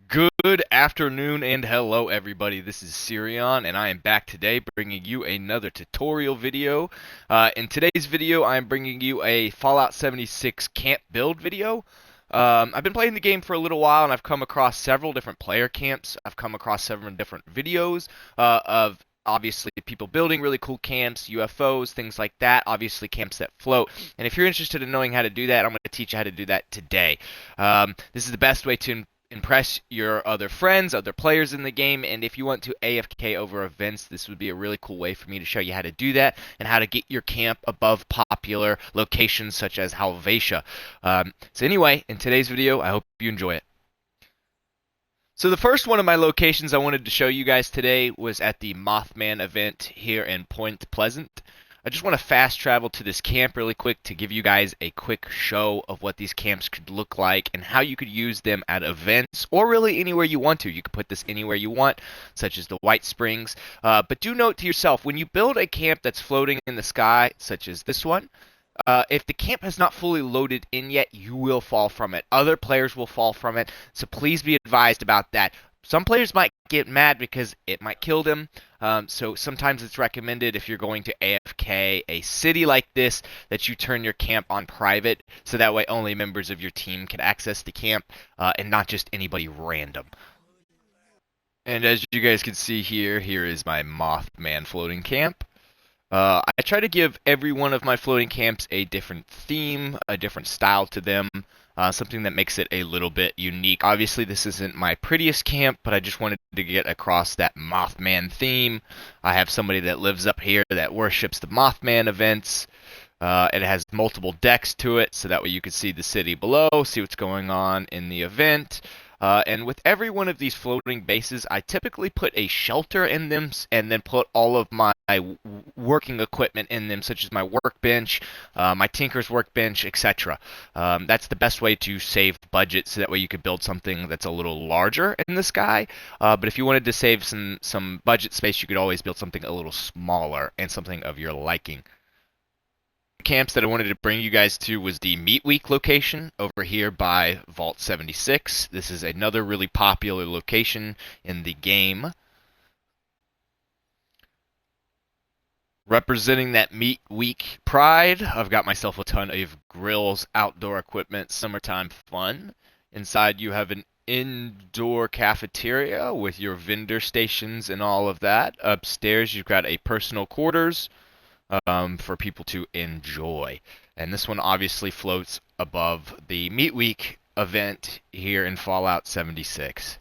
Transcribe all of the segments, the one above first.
Good afternoon and hello everybody, this is Sirion and I am back today bringing you another tutorial video. In today's video I am bringing you a Fallout 76 camp build video. I've been playing the game for a little while and I've come across several different player camps. I've come across several different videos of obviously people building really cool camps, UFOs, things like that, obviously camps that float. And if you're interested in knowing how to do that, I'm going to teach you how to do that today. This is the best way to impress your other friends, other players in the game, and if you want to AFK over events, this would be a really cool way for me to show you how to do that and how to get your camp above popular locations such as Halvatia. So anyway, in today's video, I hope you enjoy it. So the first one of my locations I wanted to show you guys today was at the Moth Man event here in Point Pleasant. I just want to fast travel to this camp really quick to give you guys a quick show of what these camps could look like and how you could use them at events or really anywhere you want to. You could put this anywhere you want, such as the White Springs. But do note to yourself, when you build a camp that's floating in the sky, such as this one, if the camp has not fully loaded in yet, you will fall from it. Other players will fall from it, so please be advised about that. Some players might get mad because it might kill them, so sometimes it's recommended if you're going to AFK a city like this that you turn your camp on private, so that way only members of your team can access the camp and not just anybody random. And as you guys can see here, here is my Moth Man floating camp. I try to give every one of my floating camps a different theme, a different style to them, something that makes it a little bit unique. Obviously, this isn't my prettiest camp, but I just wanted to get across that Mothman theme. I have somebody that lives up here that worships the Mothman events. It has multiple decks to it, so that way you can see the city below, see what's going on in the event. And with every one of these floating bases, I typically put a shelter in them and then put all of my working equipment in them, such as my workbench, my tinker's workbench, etc. That's the best way to save budget, so that way you could build something that's a little larger in the sky. But if you wanted to save some budget space, you could always build something a little smaller and something of your liking. Camps that I wanted to bring you guys to was the Meat Week location over here by Vault 76. This is another really popular location in the game. Representing that Meat Week pride, I've got myself a ton of grills, outdoor equipment, summertime fun. Inside you have an indoor cafeteria with your vendor stations and all of that. Upstairs you've got a personal quarters for people to enjoy. And this one obviously floats above the Meat Week event here in Fallout 76.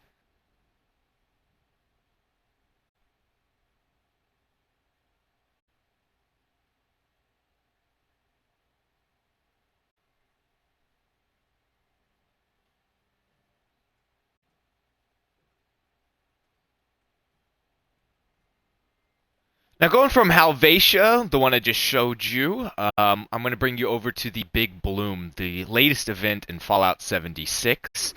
Now going from Halvatia, the one I just showed you, I'm going to bring you over to the Big Bloom, the latest event in Fallout 76.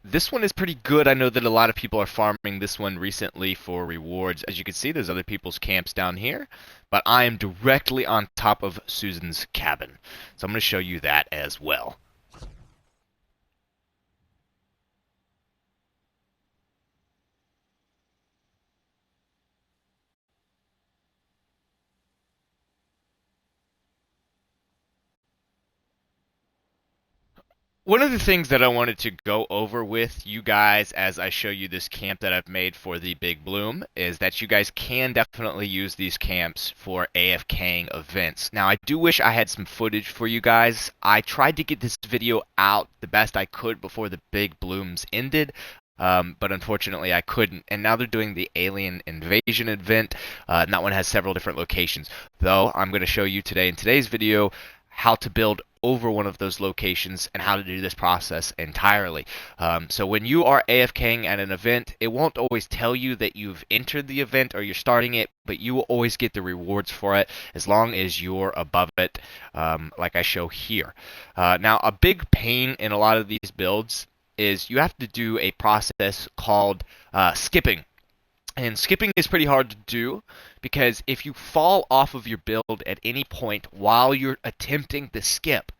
This one is pretty good. I know that a lot of people are farming this one recently for rewards. As you can see, there's other people's camps down here, but I am directly on top of Susan's cabin. So I'm going to show you that as well. One of the things that I wanted to go over with you guys as I show you this camp that I've made for the Big Bloom is that you guys can definitely use these camps for AFKing events. Now, I do wish I had some footage for you guys. I tried to get this video out the best I could before the Big Blooms ended, but unfortunately I couldn't. And now they're doing the Alien Invasion event, and that one has several different locations. Though, I'm going to show you today in today's video how to build over one of those locations and how to do this process entirely. So when you are AFKing at an event, it won't always tell you that you've entered the event or you're starting it, but you will always get the rewards for it as long as you're above it, like I show here. Now, a big pain in a lot of these builds is you have to do a process called skipping. And skipping is pretty hard to do because if you fall off of your build at any point while you're attempting to skip,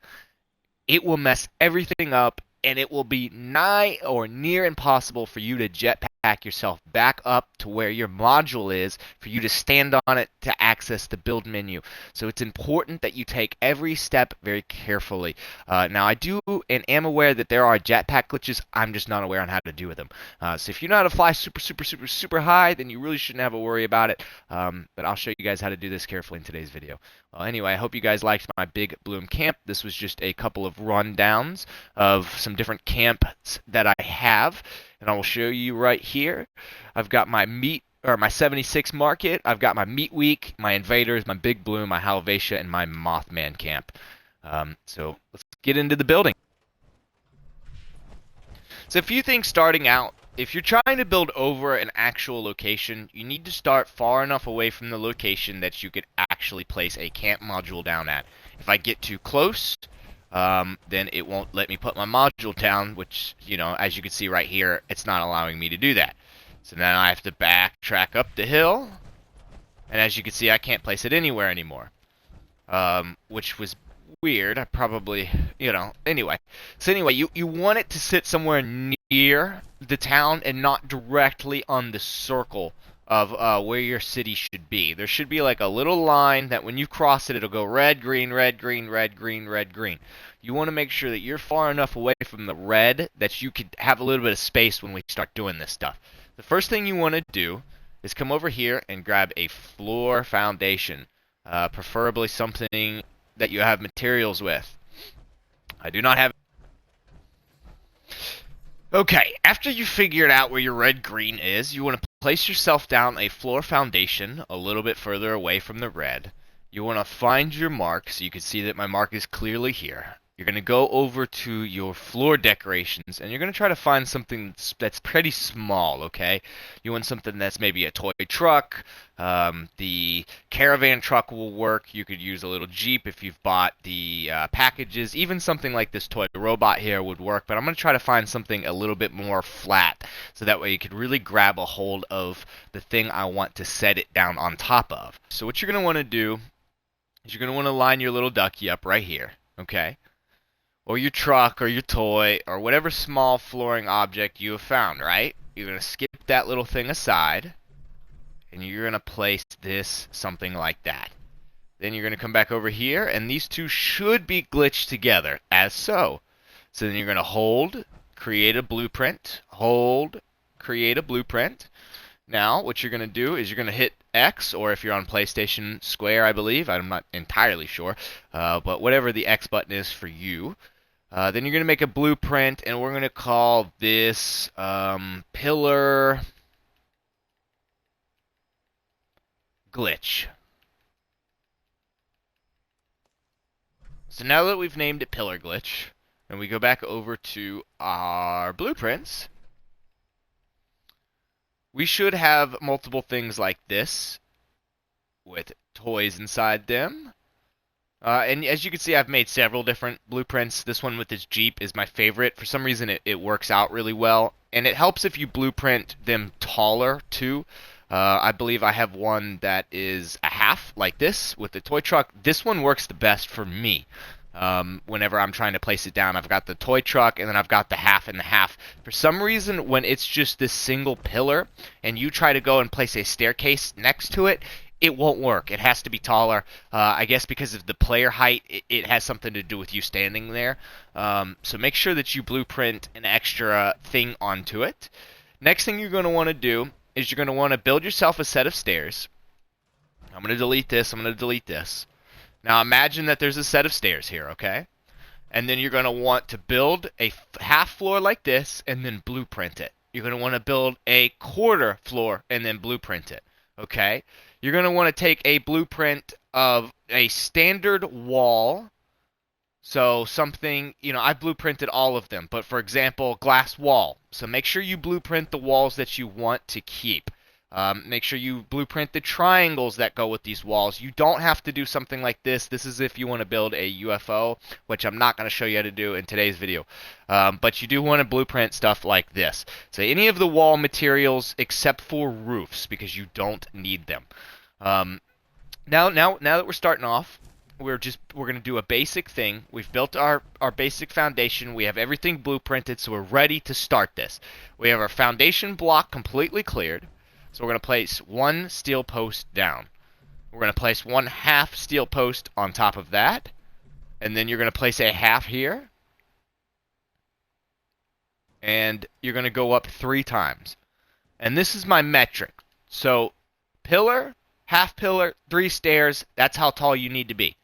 it will mess everything up and it will be nigh or near impossible for you to jetpack yourself back up to where your module is for you to stand on it to access the build menu. So it's important that you take every step very carefully. Now I do and am aware that there are jetpack glitches. I'm just not aware on how to do with them. So if you know how to fly super high, then you really shouldn't have a worry about it. But I'll show you guys how to do this carefully in today's video. Well, anyway, I hope you guys liked my Big Bloom camp. This was just a couple of rundowns of some different camps that I have, and I will show you right here. I've got my meat, or my 76 market. I've got my meat week, my invaders, my Big Bloom, my Halvatia, and my Moth Man camp. So let's get into the building. So a few things starting out. If you're trying to build over an actual location, you need to start far enough away from the location that you could actually place a camp module down at. If I get too close, then it won't let me put my module down, which, you know, as you can see right here, it's not allowing me to do that. So now I have to backtrack up the hill, and as you can see, I can't place it anywhere anymore, which was weird. I probably, you know, anyway. So anyway, you want it to sit somewhere near the town and not directly on the circle of where your city should be. There should be like a little line that when you cross it, it'll go red, green, red, green, red, green, red, green. You want to make sure that you're far enough away from the red that you could have a little bit of space when we start doing this stuff. The first thing you want to do is come over here and grab a floor foundation, preferably something that you have materials with. I do not have. Okay, after you figured out where your red-green is, you want to place yourself down a floor foundation a little bit further away from the red. You want to find your mark, so you can see that my mark is clearly here. You're going to go over to your floor decorations, and you're going to try to find something that's pretty small, okay? You want something that's maybe a toy truck. The caravan truck will work. You could use a little Jeep if you've bought the packages. Even something like this toy robot here would work, but I'm going to try to find something a little bit more flat, so that way you could really grab a hold of the thing I want to set it down on top of. So what you're going to want to do is you're going to want to line your little ducky up right here, okay? Or your truck, or your toy, or whatever small flooring object you have found, right? You're going to skip that little thing aside, and you're going to place this something like that. Then you're going to come back over here, and these two should be glitched together, as so. So then you're going to hold, create a blueprint, hold, create a blueprint. Now, what you're going to do is you're going to hit X, or if you're on PlayStation Square, I believe, I'm not entirely sure, but whatever the X button is for you. Then you're going to make a blueprint, and we're going to call this pillar glitch. So now that we've named it pillar glitch, and we go back over to our blueprints, we should have multiple things like this with toys inside them. And as you can see, I've made several different blueprints. This one with this Jeep is my favorite. For some reason, it works out really well. And it helps if you blueprint them taller, too. I believe I have one that is a half, like this, with the toy truck. This one works the best for me. Whenever I'm trying to place it down, I've got the toy truck, and then I've got the half and the half. For some reason, when it's just this single pillar, and you try to go and place a staircase next to it, it won't work. It has to be taller. I guess because of the player height, it has something to do with you standing there. So make sure that you blueprint an extra thing onto it. Next thing you're going to want to do is you're going to want to build yourself a set of stairs. I'm going to delete this. I'm going to delete this. Now imagine that there's a set of stairs here, okay? And then you're going to want to build a half floor like this and then blueprint it. You're going to want to build a quarter floor and then blueprint it, okay? You're going to want to take a blueprint of a standard wall. So something, you know, I blueprinted all of them. But for example, glass wall. So make sure you blueprint the walls that you want to keep. Make sure you blueprint the triangles that go with these walls. You don't have to do something like this. This is if you want to build a UFO, which I'm not going to show you how to do in today's video. But you do want to blueprint stuff like this. So any of the wall materials except for roofs, because you don't need them. Now that we're starting off, we're going to do a basic thing. We've built our basic foundation. We have everything blueprinted, so we're ready to start this. We have our foundation block completely cleared. So we're going to place one steel post down. We're going to place one half steel post on top of that. And then you're going to place a half here. And you're going to go up 3 times. And this is my metric. So pillar, half pillar, 3 stairs, that's how tall you need to be.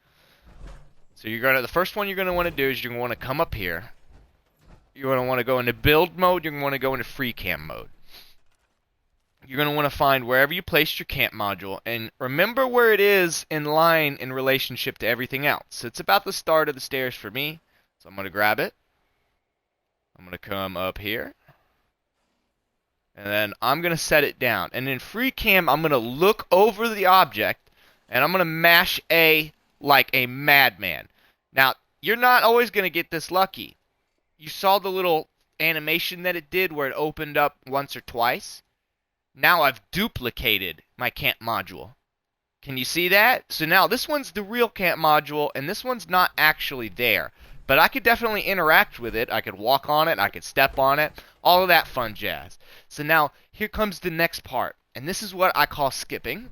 So the first one you're going to want to do is you're going to want to come up here. You're going to want to go into build mode, you're going to want to go into free cam mode. You're going to want to find wherever you placed your camp module, and remember where it is in line in relationship to everything else. It's about the start of the stairs for me, so I'm going to grab it. I'm going to come up here, and then I'm going to set it down. And in free cam, I'm going to look over the object, and I'm going to mash A like a madman. Now, you're not always going to get this lucky. You saw the little animation that it did where it opened up once or twice. Now I've duplicated my camp module. Can you see that? So now this one's the real camp module, and this one's not actually there. But I could definitely interact with it. I could walk on it. I could step on it. All of that fun jazz. So now here comes the next part. And this is what I call skipping.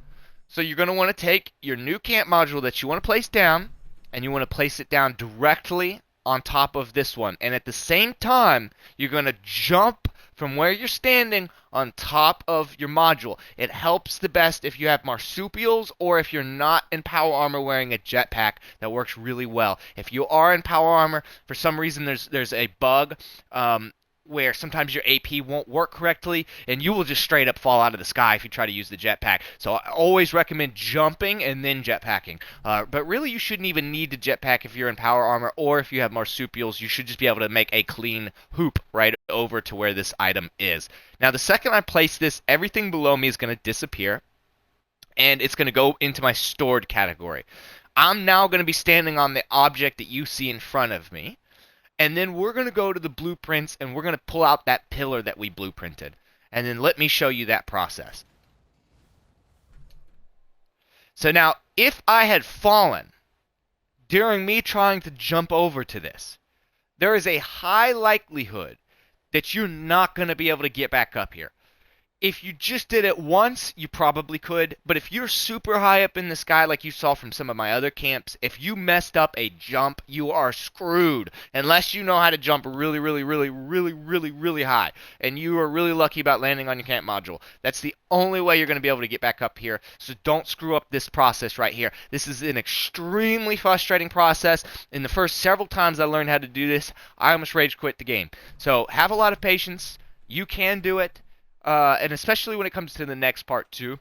So you're going to want to take your new camp module that you want to place down, and you want to place it down directly on top of this one. And at the same time, you're going to jump from where you're standing on top of your module. It helps the best if you have marsupials or if you're not in power armor wearing a jetpack. That works really well. If you are in power armor, for some reason there's a bug where sometimes your AP won't work correctly, and you will just straight up fall out of the sky if you try to use the jetpack. So I always recommend jumping and then jetpacking. But really, you shouldn't even need to jetpack if you're in power armor, or if you have marsupials. You should just be able to make a clean hoop right over to where this item is. Now, the second I place this, everything below me is going to disappear, and it's going to go into my stored category. I'm now going to be standing on the object that you see in front of me. And then we're going to go to the blueprints, and we're going to pull out that pillar that we blueprinted. And then let me show you that process. So now, if I had fallen during me trying to jump over to this, there is a high likelihood that you're not going to be able to get back up here. If you just did it once, you probably could, but if you're super high up in the sky like you saw from some of my other camps, if you messed up a jump, you are screwed. Unless you know how to jump really, really, really, really, really, really high, and you are really lucky about landing on your camp module. That's the only way you're going to be able to get back up here, so don't screw up this process right here. This is an extremely frustrating process. In the first several times I learned how to do this, I almost rage quit the game. So have a lot of patience. You can do it. And especially when it comes to the next part too,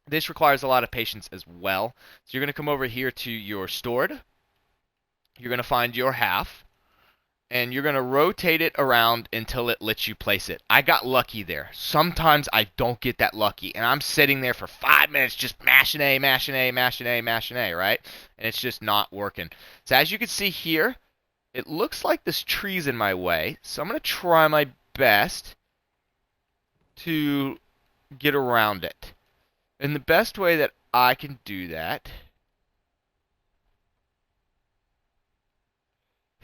this requires a lot of patience as well. So you're going to come over here to your stored. You're going to find your half, and you're going to rotate it around until it lets you place it. I got lucky there. Sometimes I don't get that lucky, and I'm sitting there for 5 minutes just mashing A, mashing A, mashing A, mashing A, right? And it's just not working. So as you can see here, it looks like this tree's in my way, so I'm going to try my best to get around it. And the best way that I can do that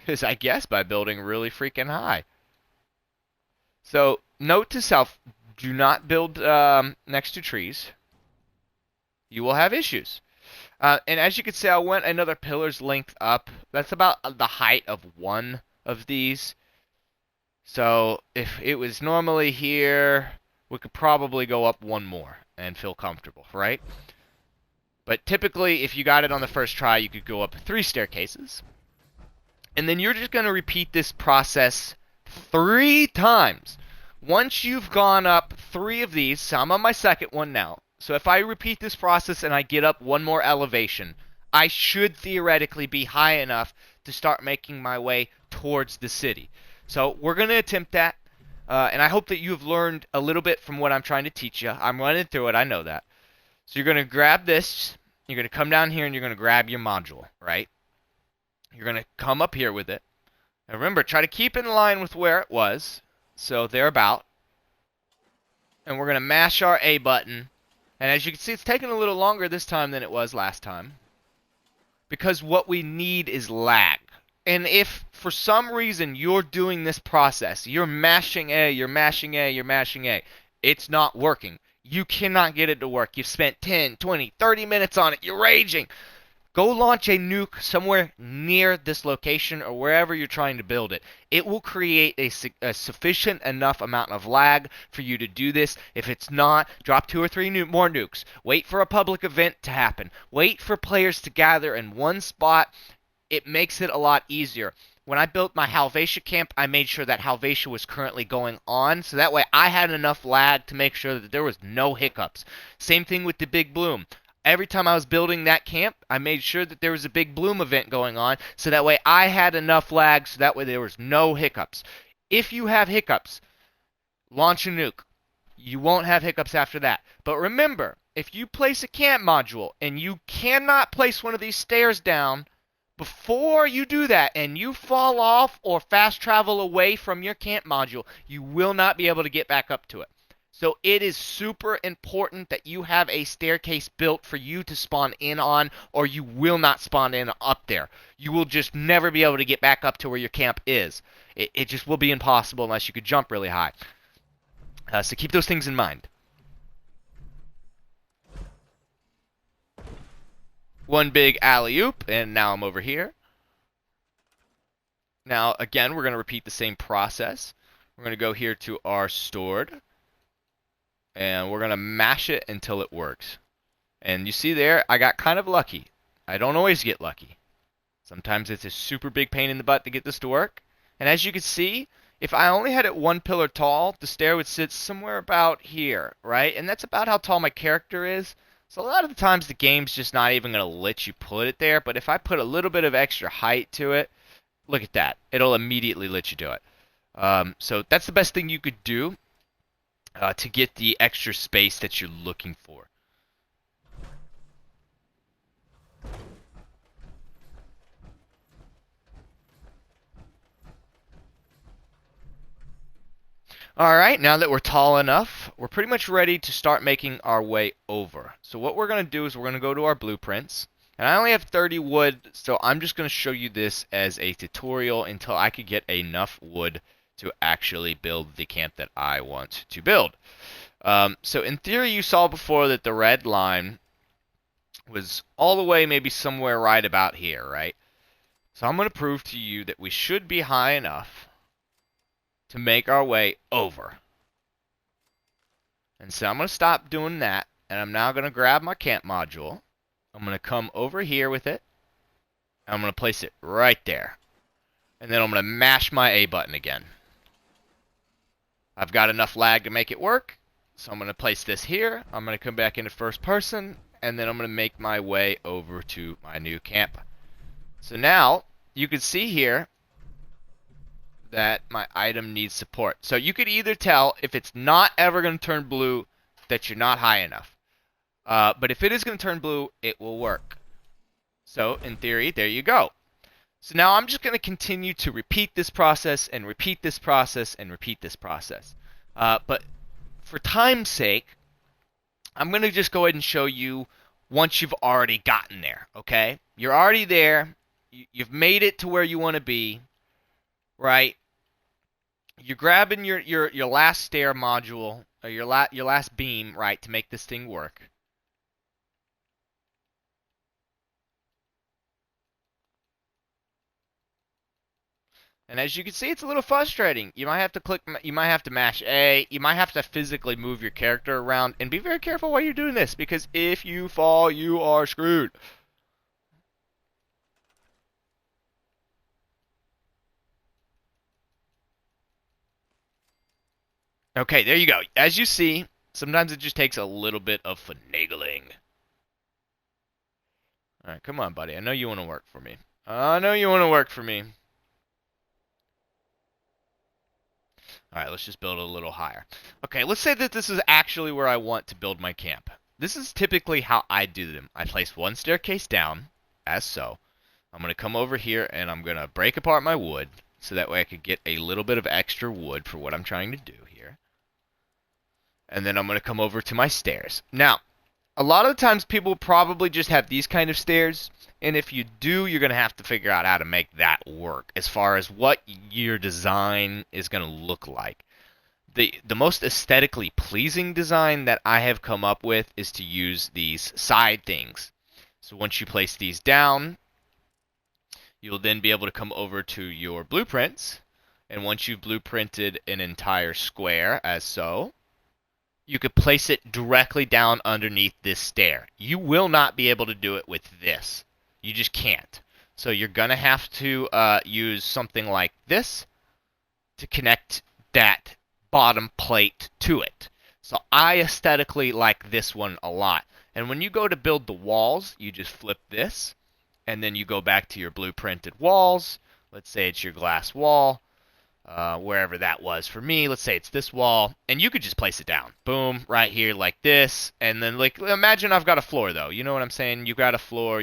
is, I guess, by building really freaking high. So note to self, do not build next to trees. You will have issues. And as you can see, I went another pillar's length up. That's about the height of one of these. So if it was normally here, we could probably go up one more and feel comfortable, right? But typically, if you got it on the first try, you could go up 3 staircases. And then you're just going to repeat this process 3 times. Once you've gone up 3 of these, so I'm on my second one now. So if I repeat this process and I get up one more elevation, I should theoretically be high enough to start making my way towards the city. So we're going to attempt that. And I hope that you've learned a little bit from what I'm trying to teach you. I'm running through it, I know that. So you're going to grab this, you're going to come down here, and you're going to grab your module, right? You're going to come up here with it. And remember, try to keep in line with where it was, so thereabout. And we're going to mash our A button. And as you can see, it's taking a little longer this time than it was last time. because what we need is lag. And if for some reason you're doing this process, you're mashing A, you're mashing A, you're mashing A, it's not working. You cannot get it to work. You've spent 10, 20, 30 minutes on it. You're raging. Go launch a nuke somewhere near this location or wherever you're trying to build it. It will create a sufficient enough amount of lag for you to do this. If it's not, drop 2 or 3 more nukes. Wait for a public event to happen. Wait for players to gather in one spot. It makes it a lot easier. When I built my Halvatia camp, I made sure that Halvatia was currently going on, so that way I had enough lag to make sure that there was no hiccups. Same thing with the Big Bloom. Every time I was building that camp, I made sure that there was a Big Bloom event going on, so that way I had enough lag, so that way there was no hiccups. If you have hiccups, launch a nuke. You won't have hiccups after that. But remember, if you place a camp module and you cannot place one of these stairs down before you do that and you fall off or fast travel away from your camp module, you will not be able to get back up to it. So it is super important that you have a staircase built for you to spawn in on, or you will not spawn in up there. You will just never be able to get back up to where your camp is. It just will be impossible unless you could jump really high. So keep those things in mind. One big alley-oop, and now I'm over here. Now, again, we're going to repeat the same process. We're going to go here to our stored, and we're going to mash it until it works. And you see there, I got kind of lucky. I don't always get lucky. Sometimes it's a super big pain in the butt to get this to work. And as you can see, if I only had it 1 pillar tall, the stair would sit somewhere about here, right? And that's about how tall my character is. So a lot of the times the game's just not even going to let you put it there. But if I put a little bit of extra height to it, look at that. It'll immediately let you do it. So that's the best thing you could do to get the extra space that you're looking for. Alright, now that we're tall enough, we're pretty much ready to start making our way over. So what we're going to do is we're going to go to our blueprints. And I only have 30 wood, so I'm just going to show you this as a tutorial until I could get enough wood to actually build the camp that I want to build. So in theory, you saw before that the red line was all the way maybe somewhere right about here, right? So I'm going to prove to you that we should be high enough to make our way over. And so I'm going to stop doing that, and I'm now going to grab my camp module. I'm going to come over here with it. I'm going to place it right there. And then I'm going to mash my A button again. I've got enough lag to make it work. So I'm going to place this here. I'm going to come back into first person. And then I'm going to make my way over to my new camp. So now, you can see here that my item needs support. So you could either tell if it's not ever going to turn blue that you're not high enough. But if it is going to turn blue, it will work. So in theory, there you go. So now I'm just going to continue to repeat this process and repeat this process and repeat this process. But for time's sake, I'm going to just go ahead and show you once you've already gotten there, okay? You're already there. You've made it to where you want to be, right? You're grabbing your last stair module, or your last beam, right, to make this thing work. And as you can see, it's a little frustrating. You might have to you might have to mash A, you might have to physically move your character around, and be very careful while you're doing this, because if you fall, you are screwed. Okay, there you go. As you see, sometimes it just takes a little bit of finagling. Alright, come on, buddy. I know you want to work for me. I know you want to work for me. Alright, let's just build it a little higher. Okay, let's say that this is actually where I want to build my camp. This is typically how I do them. I place one staircase down, as so. I'm going to come over here and I'm going to break apart my wood, so that way I could get a little bit of extra wood for what I'm trying to do here. And then I'm going to come over to my stairs. Now, A lot of the times people probably just have these kind of stairs, and if you do, you're going to have to figure out how to make that work as far as what your design is going to look like. The most aesthetically pleasing design that I have come up with is to use these side things. So once you place these down, you'll then be able to come over to your blueprints, and once you've blueprinted an entire square as so, you could place it directly down underneath this stair. You will not be able to do it with this. You just can't. So you're going to have to use something like this to connect that bottom plate to it. So I aesthetically like this one a lot. And when you go to build the walls, you just flip this, and then you go back to your blueprinted walls. Let's say it's your glass wall. Wherever that was for me, let's say it's this wall, and you could just place it down, boom, right here like this, and then like imagine I've got a floor though, you know what I'm saying? You've got a floor,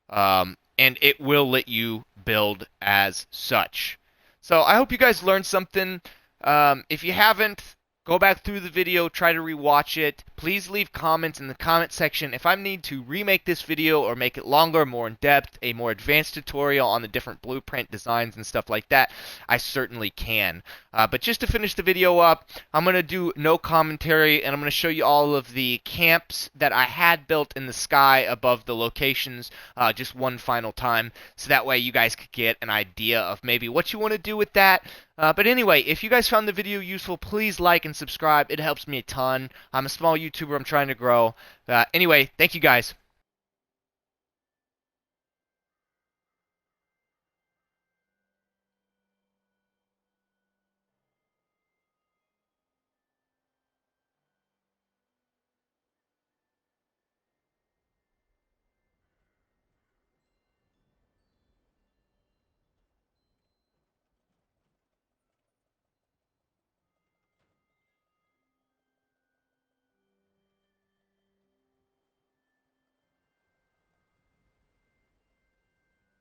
and it will let you build as such. So I hope you guys learned something. If you haven't, go back through the video, try to rewatch it. Please leave comments in the comment section. If I need to remake this video or make it longer, more in depth, a more advanced tutorial on the different blueprint designs and stuff like that, I certainly can. But just to finish the video up, I'm going to do no commentary, and I'm going to show you all of the camps that I had built in the sky above the locations just one final time, so that way you guys could get an idea of maybe what you want to do with that. But anyway, if you guys found the video useful, please like and subscribe. It helps me a ton. I'm a small YouTuber. I'm trying to grow. Anyway, thank you guys.